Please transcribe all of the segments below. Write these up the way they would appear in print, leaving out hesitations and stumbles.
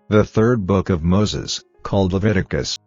The third book of Moses, called Leviticus.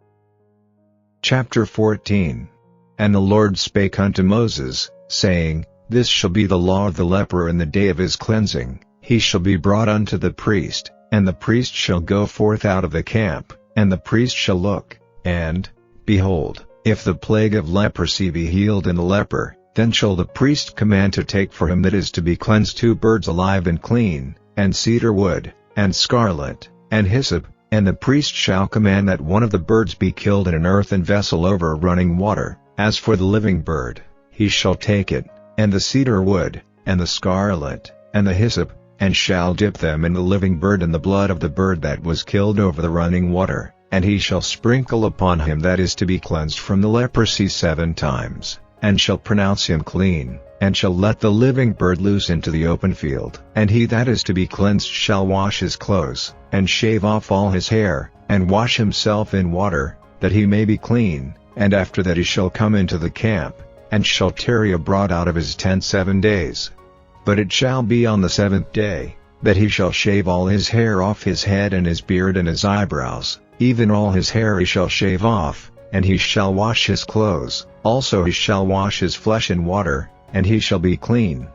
Chapter 14. And the Lord spake unto Moses, saying, This shall be the law of the leper in the day of his cleansing. He shall be brought unto the priest, and the priest shall go forth out of the camp, and the priest shall look, and, behold, if the plague of leprosy be healed in the leper, then shall the priest command to take for him that is to be cleansed 2 birds alive and clean, and cedar wood, and scarlet, and hyssop, and the priest shall command that one of the birds be killed in an earthen vessel over running water. As for the living bird, he shall take it, and the cedar wood, and the scarlet, and the hyssop, and shall dip them in the living bird and the blood of the bird that was killed over the running water, and he shall sprinkle upon him that is to be cleansed from the leprosy 7 times, and shall pronounce him clean, and shall let the living bird loose into the open field. And he that is to be cleansed shall wash his clothes, and shave off all his hair, and wash himself in water, that he may be clean, and after that he shall come into the camp, and shall tarry abroad out of his tent 7 days. But it shall be on the 7th day, that he shall shave all his hair off his head and his beard and his eyebrows, even all his hair he shall shave off, and he shall wash his clothes, also he shall wash his flesh in water, and he shall be clean.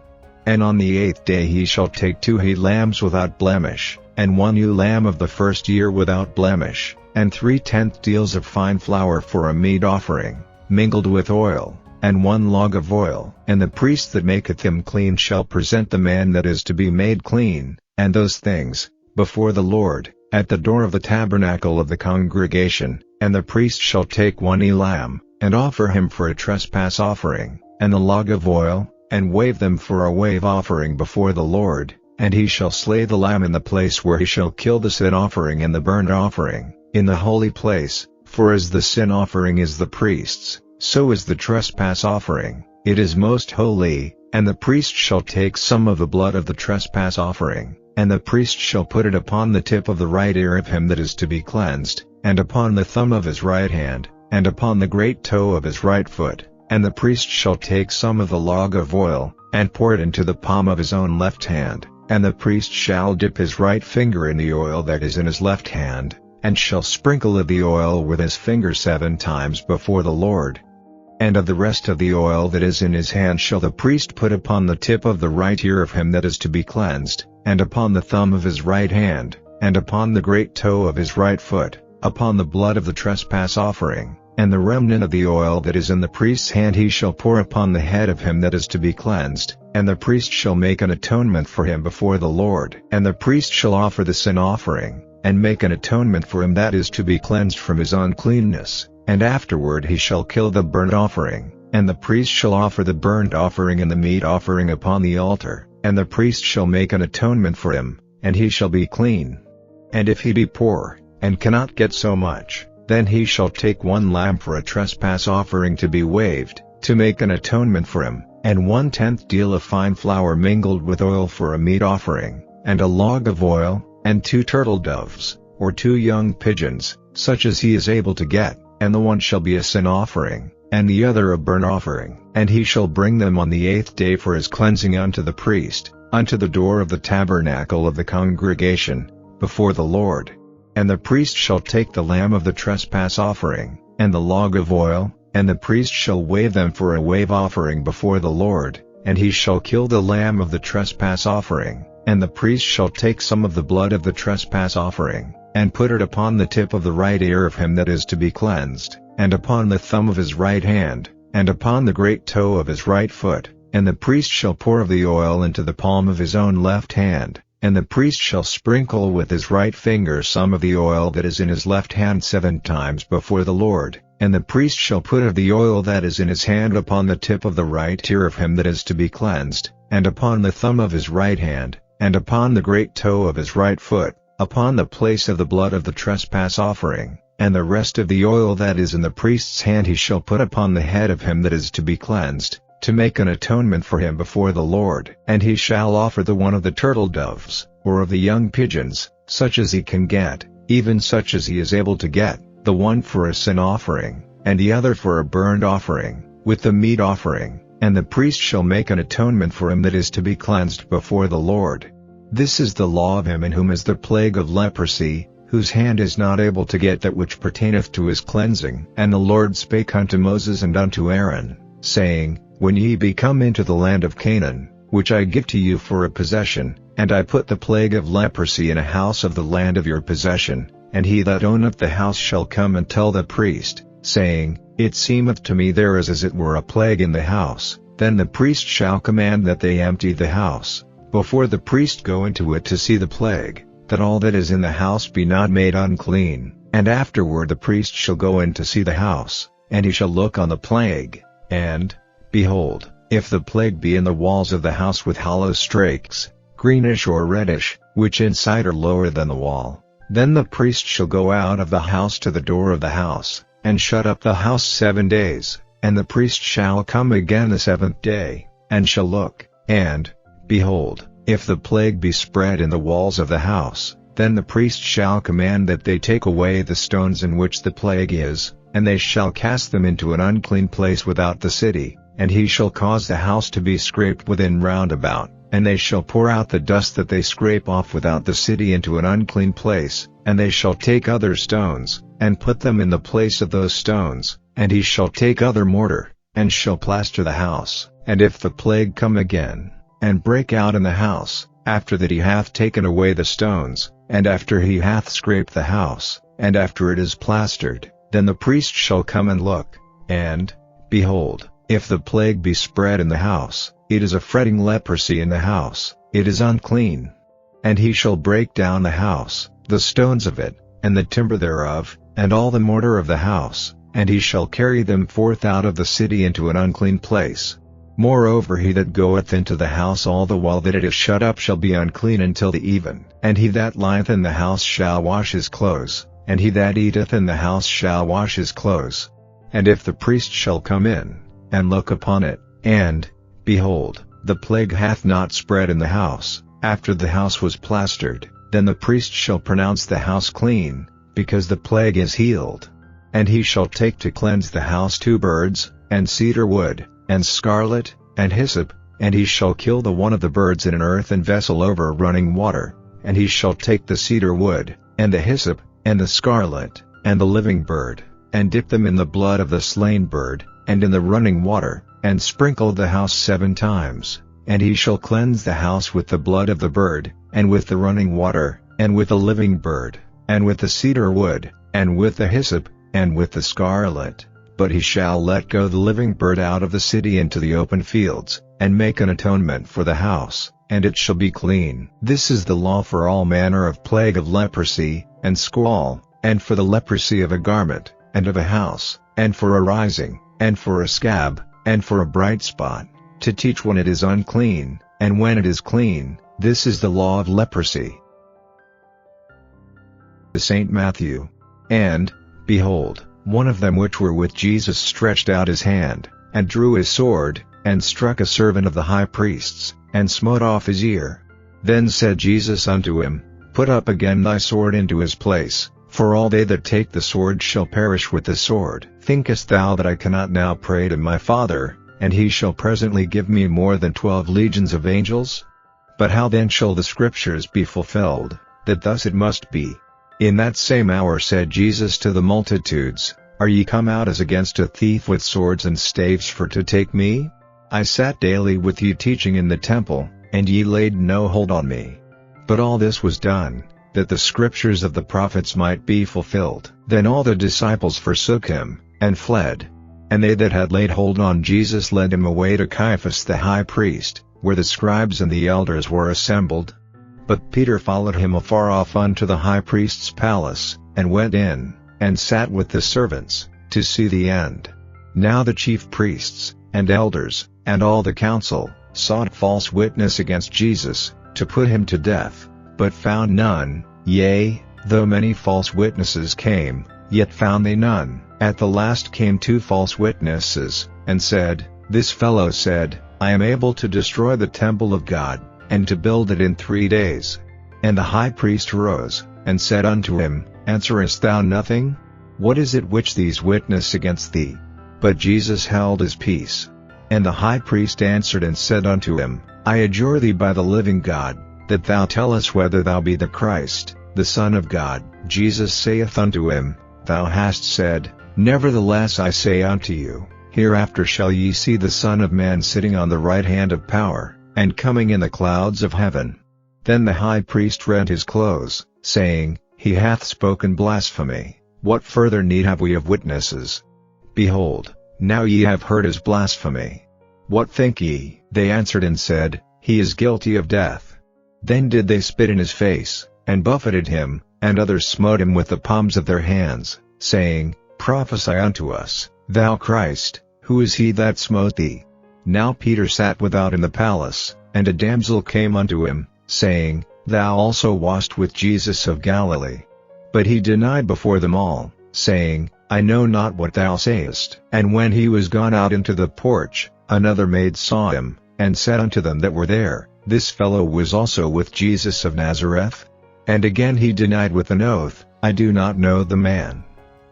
And on the 8th day he shall take 2 he lambs without blemish, and 1 ewe lamb of the first year without blemish, and 3/10 deals of fine flour for a meat offering, mingled with oil, and 1 log of oil. And the priest that maketh him clean shall present the man that is to be made clean, and those things, before the Lord, at the door of the tabernacle of the congregation. And the priest shall take 1 ewe lamb, and offer him for a trespass offering, and the log of oil, and wave them for a wave offering before the Lord. And he shall slay the lamb in the place where he shall kill the sin offering and the burnt offering, in the holy place. For as the sin offering is the priest's, so is the trespass offering, it is most holy. And the priest shall take some of the blood of the trespass offering, and the priest shall put it upon the tip of the right ear of him that is to be cleansed, and upon the thumb of his right hand, and upon the great toe of his right foot. And the priest shall take some of the log of oil, and pour it into the palm of his own left hand, and the priest shall dip his right finger in the oil that is in his left hand, and shall sprinkle of the oil with his finger 7 times before the Lord. And of the rest of the oil that is in his hand shall the priest put upon the tip of the right ear of him that is to be cleansed, and upon the thumb of his right hand, and upon the great toe of his right foot, upon the blood of the trespass offering. And the remnant of the oil that is in the priest's hand he shall pour upon the head of him that is to be cleansed, and the priest shall make an atonement for him before the Lord. And the priest shall offer the sin offering, and make an atonement for him that is to be cleansed from his uncleanness, and afterward he shall kill the burnt offering. And the priest shall offer the burnt offering and the meat offering upon the altar, and the priest shall make an atonement for him, and he shall be clean. And if he be poor, and cannot get so much, then he shall take 1 lamb for a trespass offering to be waved, to make an atonement for him, and 1/10 deal of fine flour mingled with oil for a meat offering, and a log of oil, and 2 turtle doves, or 2 young pigeons, such as he is able to get, and the one shall be a sin offering, and the other a burnt offering. And he shall bring them on the 8th day for his cleansing unto the priest, unto the door of the tabernacle of the congregation, before the Lord. And the priest shall take the lamb of the trespass offering, and the log of oil, and the priest shall wave them for a wave offering before the Lord. And he shall kill the lamb of the trespass offering, and the priest shall take some of the blood of the trespass offering, and put it upon the tip of the right ear of him that is to be cleansed, and upon the thumb of his right hand, and upon the great toe of his right foot. And the priest shall pour of the oil into the palm of his own left hand, and the priest shall sprinkle with his right finger some of the oil that is in his left hand 7 times before the Lord. And the priest shall put of the oil that is in his hand upon the tip of the right ear of him that is to be cleansed, and upon the thumb of his right hand, and upon the great toe of his right foot, upon the place of the blood of the trespass offering. And the rest of the oil that is in the priest's hand he shall put upon the head of him that is to be cleansed, to make an atonement for him before the Lord. And he shall offer the one of the turtle doves, or of the young pigeons, such as he can get, even such as he is able to get, the one for a sin offering, and the other for a burnt offering, with the meat offering. And the priest shall make an atonement for him that is to be cleansed before the Lord. This is the law of him in whom is the plague of leprosy, whose hand is not able to get that which pertaineth to his cleansing. And the Lord spake unto Moses and unto Aaron, saying, When ye be come into the land of Canaan, which I give to you for a possession, and I put the plague of leprosy in a house of the land of your possession, and he that owneth the house shall come and tell the priest, saying, It seemeth to me there is as it were a plague in the house, then the priest shall command that they empty the house, before the priest go into it to see the plague, that all that is in the house be not made unclean, and afterward the priest shall go in to see the house, and he shall look on the plague, and, behold, if the plague be in the walls of the house with hollow strakes, greenish or reddish, which inside are lower than the wall, then the priest shall go out of the house to the door of the house, and shut up the house 7 days, and the priest shall come again the 7th day, and shall look, and, behold, if the plague be spread in the walls of the house, then the priest shall command that they take away the stones in which the plague is, and they shall cast them into an unclean place without the city, and he shall cause the house to be scraped within round about, and they shall pour out the dust that they scrape off without the city into an unclean place, and they shall take other stones, and put them in the place of those stones, and he shall take other mortar, and shall plaster the house. And if the plague come again, and break out in the house, after that he hath taken away the stones, and after he hath scraped the house, and after it is plastered, then the priest shall come and look, and, behold, if the plague be spread in the house, it is a fretting leprosy in the house, it is unclean. And he shall break down the house, the stones of it, and the timber thereof, and all the mortar of the house, and he shall carry them forth out of the city into an unclean place. Moreover, he that goeth into the house all the while that it is shut up shall be unclean until the even. And he that lieth in the house shall wash his clothes, and he that eateth in the house shall wash his clothes. And if the priest shall come in, and look upon it, and, behold, the plague hath not spread in the house, after the house was plastered, then the priest shall pronounce the house clean, because the plague is healed. And he shall take to cleanse the house 2 birds, and cedar wood, and scarlet, and hyssop, and he shall kill the one of the birds in an earthen vessel over running water, and he shall take the cedar wood, and the hyssop, and the scarlet, and the living bird, and dip them in the blood of the slain bird, and in the running water, and sprinkle the house 7 times, and he shall cleanse the house with the blood of the bird, and with the running water, and with the living bird, and with the cedar wood, and with the hyssop, and with the scarlet. But he shall let go the living bird out of the city into the open fields, and make an atonement for the house, and it shall be clean. This is the law for all manner of plague of leprosy, and squall, and for the leprosy of a garment, and of a house, and for a rising, and for a scab, and for a bright spot, to teach when it is unclean, and when it is clean. This is the law of leprosy. St. Matthew. And, behold, one of them which were with Jesus stretched out his hand, and drew his sword, and struck a servant of the high priest's, and smote off his ear. Then said Jesus unto him, Put up again thy sword into his place, for all they that take the sword shall perish with the sword. Thinkest thou that I cannot now pray to my Father, and he shall presently give me more than 12 legions of angels? But how then shall the Scriptures be fulfilled, that thus it must be? In that same hour said Jesus to the multitudes, Are ye come out as against a thief with swords and staves for to take me? I sat daily with you teaching in the temple, and ye laid no hold on me. But all this was done, that the Scriptures of the prophets might be fulfilled. Then all the disciples forsook him, and fled. And they that had laid hold on Jesus led him away to Caiaphas the high priest, where the scribes and the elders were assembled. But Peter followed him afar off unto the high priest's palace, and went in, and sat with the servants, to see the end. Now the chief priests, and elders, and all the council, sought false witness against Jesus, to put him to death, but found none. Yea, though many false witnesses came, yet found they none. At the last came 2 false witnesses, and said, This fellow said, I am able to destroy the temple of God, and to build it in 3 days. And the high priest arose, and said unto him, Answerest thou nothing? What is it which these witness against thee? But Jesus held his peace. And the high priest answered and said unto him, I adjure thee by the living God, that thou tell us whether thou be the Christ. the Son of God. Jesus saith unto him, Thou hast said, Nevertheless I say unto you, hereafter shall ye see the Son of Man sitting on the right hand of power, and coming in the clouds of heaven. Then the high priest rent his clothes, saying, He hath spoken blasphemy. What further need have we of witnesses? Behold, now ye have heard his blasphemy. What think ye? They answered and said, He is guilty of death. Then did they spit in his face, and buffeted him, and others smote him with the palms of their hands, saying, Prophesy unto us, thou Christ, who is he that smote thee? Now Peter sat without in the palace, and a damsel came unto him, saying, Thou also wast with Jesus of Galilee. But he denied before them all, saying, I know not what thou sayest. And when he was gone out into the porch, another maid saw him, and said unto them that were there, This fellow was also with Jesus of Nazareth. And again he denied with an oath, I do not know the man.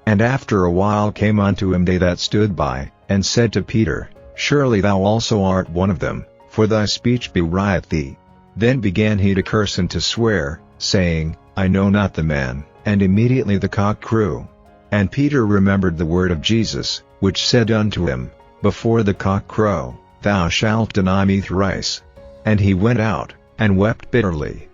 And after a while came unto him they that stood by, and said to Peter, Surely thou also art one of them, for thy speech bewrieth thee. Then began he to curse and to swear, saying, I know not the man. And immediately the cock crew. And Peter remembered the word of Jesus, which said unto him, Before the cock crow, thou shalt deny me thrice. And he went out, and wept bitterly.